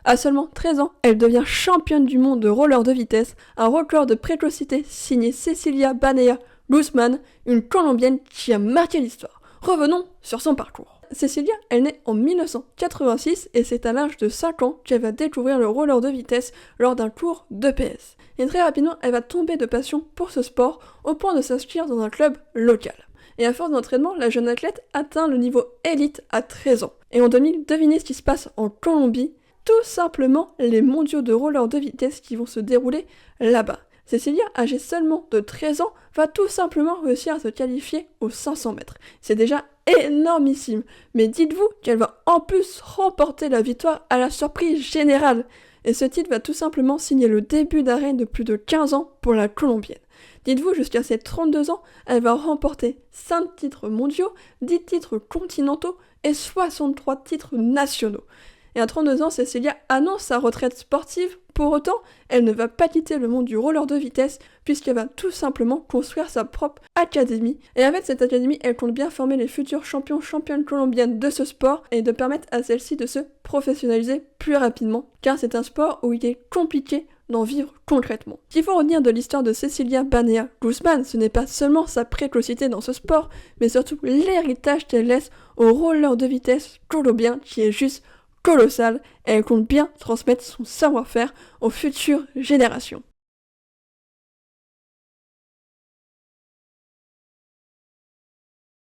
À seulement 13 ans, elle devient championne du monde de roller de vitesse, un record de précocité signé Cecilia Banea Guzman, une Colombienne qui a marqué l'histoire. Revenons sur son parcours. Cecilia, elle naît en 1986 et c'est à l'âge de 5 ans qu'elle va découvrir le roller de vitesse lors d'un cours d'EPS. Et très rapidement, elle va tomber de passion pour ce sport au point de s'inscrire dans un club local. Et à force d'entraînement, la jeune athlète atteint le niveau élite à 13 ans. Et en 2000, devinez ce qui se passe en Colombie, tout simplement les mondiaux de roller de vitesse qui vont se dérouler là-bas. Cecilia, âgée seulement de 13 ans, va tout simplement réussir à se qualifier aux 500 mètres. C'est déjà énormissime, mais dites-vous qu'elle va en plus remporter la victoire à la surprise générale. Et ce titre va tout simplement signer le début d'un règne de plus de 15 ans pour la Colombienne. Dites-vous, jusqu'à ses 32 ans, elle va remporter 5 titres mondiaux, 10 titres continentaux et 63 titres nationaux. Et à 32 ans, Cecilia annonce sa retraite sportive. Pour autant, elle ne va pas quitter le monde du roller de vitesse puisqu'elle va tout simplement construire sa propre académie. Et avec cette académie, elle compte bien former les futurs championnes colombiennes de ce sport et de permettre à celle-ci de se professionnaliser plus rapidement car c'est un sport où il est compliqué d'en vivre concrètement. Ce qu'il faut retenir de l'histoire de Cecilia Banea Guzman, ce n'est pas seulement sa précocité dans ce sport, mais surtout l'héritage qu'elle laisse au roller de vitesse colombien qui est juste colossal et elle compte bien transmettre son savoir-faire aux futures générations.